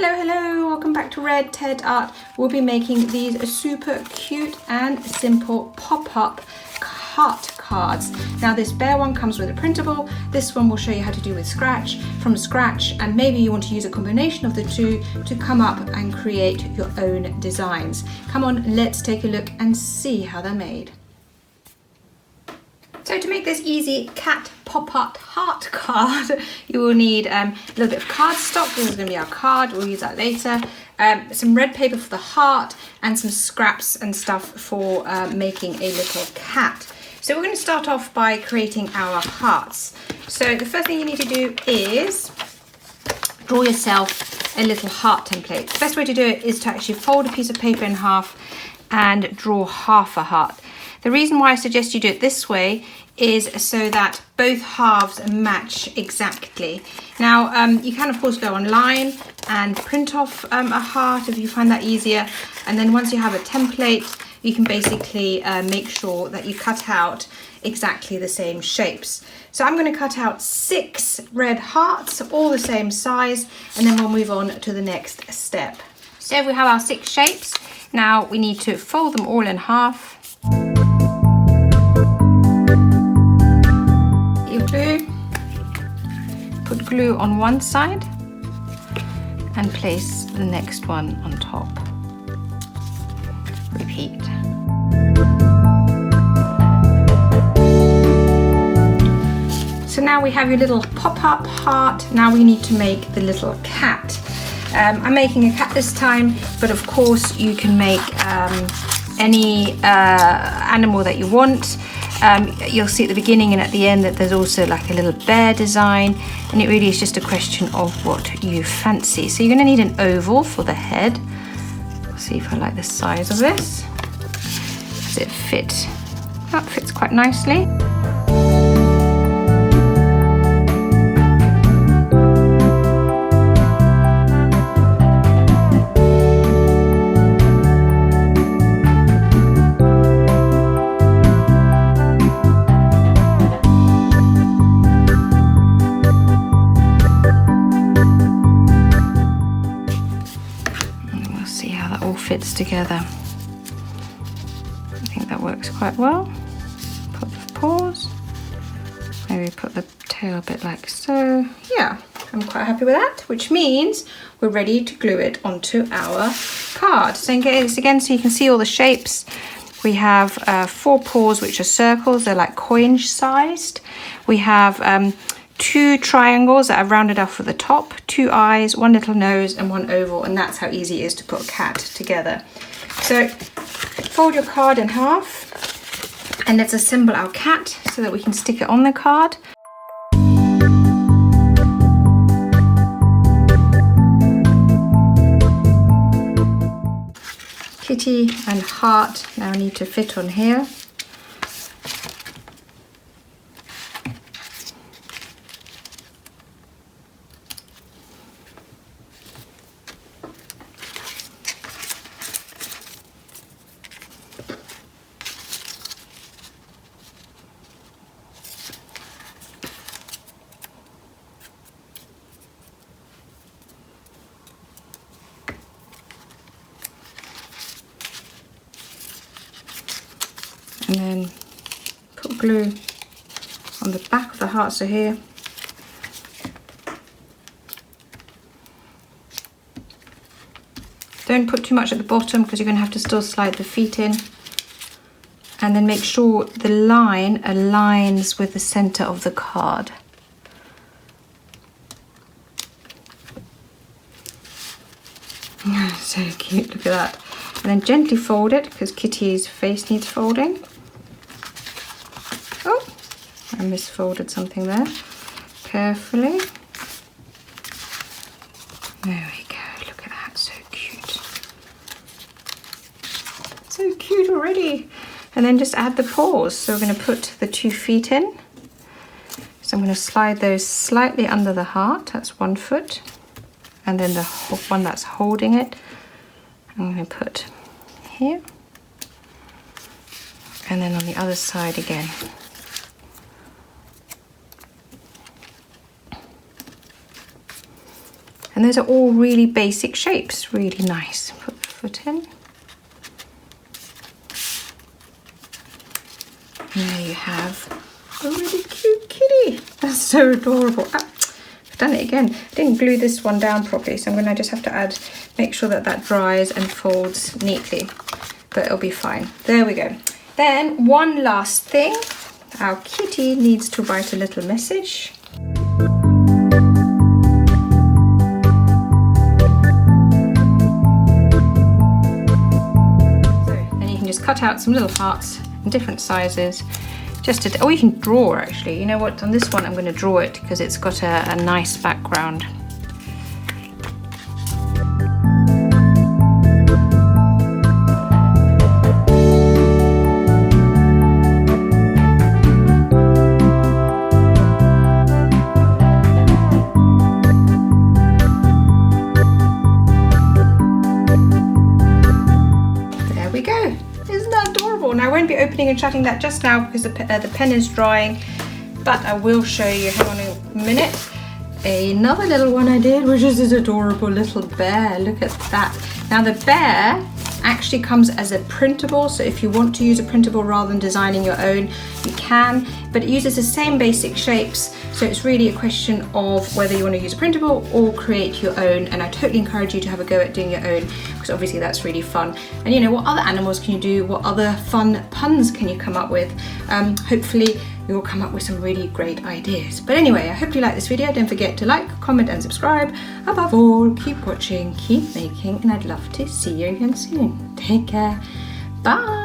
Hello, hello, welcome back to Red Ted Art. We'll be making these super cute and simple pop-up heart cards. Now this bear one comes with a printable, this one will show you how to do from scratch, and maybe you want to use a combination of the two to come up and create your own designs. Come on, let's take a look and see how they're made. So to make this easy cat pop-up heart card, you will need a little bit of cardstock. This is going to be our card, we'll use that later. Some red paper for the heart and some scraps and stuff for making a little cat. So we're going to start off by creating our hearts. So the first thing you need to do is draw yourself a little heart template. The best way to do it is to actually fold a piece of paper in half and draw half a heart. The reason why I suggest you do it this way is so that both halves match exactly. Now, you can of course go online and print off a heart if you find that easier. And then once you have a template, you can basically make sure that you cut out exactly the same shapes. So I'm going to cut out 6 red hearts, all the same size, and then we'll move on to the next step. So we have our 6 shapes. Now we need to fold them all in half. Put glue on one side and place the next one on top. Repeat. So now we have your little pop-up heart. Now we need to make the little cat. I'm making a cat this time, but of course you can make any animal that you want. You'll see at the beginning and at the end that there's also like a little bear design, and it really is just a question of what you fancy. So you're going to need an oval for the head. Let's see if I like the size of this. Does it fit? That fits quite nicely. Fits together. I think that works quite well. Put the paws, maybe put the tail a bit like so. Yeah, I'm quite happy with that, which means we're ready to glue it onto our card. So again, so you can see all the shapes. We have 4 paws, which are circles. They're like coin sized. We have 2 triangles that are rounded off at the top, 2 eyes, 1 little nose and 1 oval, and that's how easy it is to put a cat together. So fold your card in half and let's assemble our cat so that we can stick it on the card. Kitty and heart now need to fit on here. And then put glue on the back of the heart, so here. Don't put too much at the bottom because you're going to have to still slide the feet in. And then make sure the line aligns with the center of the card. So cute, look at that. And then gently fold it because Kitty's face needs folding. Oh, I misfolded something there. Carefully. There we go, look at that, so cute. So cute already. And then just add the paws. So we're going to put the 2 feet in. So I'm going to slide those slightly under the heart, that's 1 foot. And then the one that's holding it, I'm going to put here. And then on the other side again. And those are all really basic shapes, really nice. Put the foot in. And there you have a really cute kitty. That's so adorable. I've done it again. I didn't glue this one down properly, so I'm going to just have to make sure that that dries and folds neatly. But it'll be fine. There we go. Then one last thing. Our kitty needs to write a little message. And you can just cut out some little hearts in different sizes. Or you can draw actually. You know what, on this one I'm going to draw it because it's got a nice background. There we go. Isn't that adorable? Now I won't be opening and shutting that just now because the pen is drying, but I will show you, hang on a minute, another little one I did, which is this adorable little bear. Look at that. Now the bear actually comes as a printable, so if you want to use a printable rather than designing your own, you can, but it uses the same basic shapes, so it's really a question of whether you want to use a printable or create your own, and I totally encourage you to have a go at doing your own, because obviously that's really fun. And you know, what other animals can you do? What other fun puns can you come up with? Hopefully you'll come up with some really great ideas. But anyway, I hope you like this video. Don't forget to like, comment and subscribe. Above all, keep watching, keep making, and I'd love to see you again soon. Take care. Bye.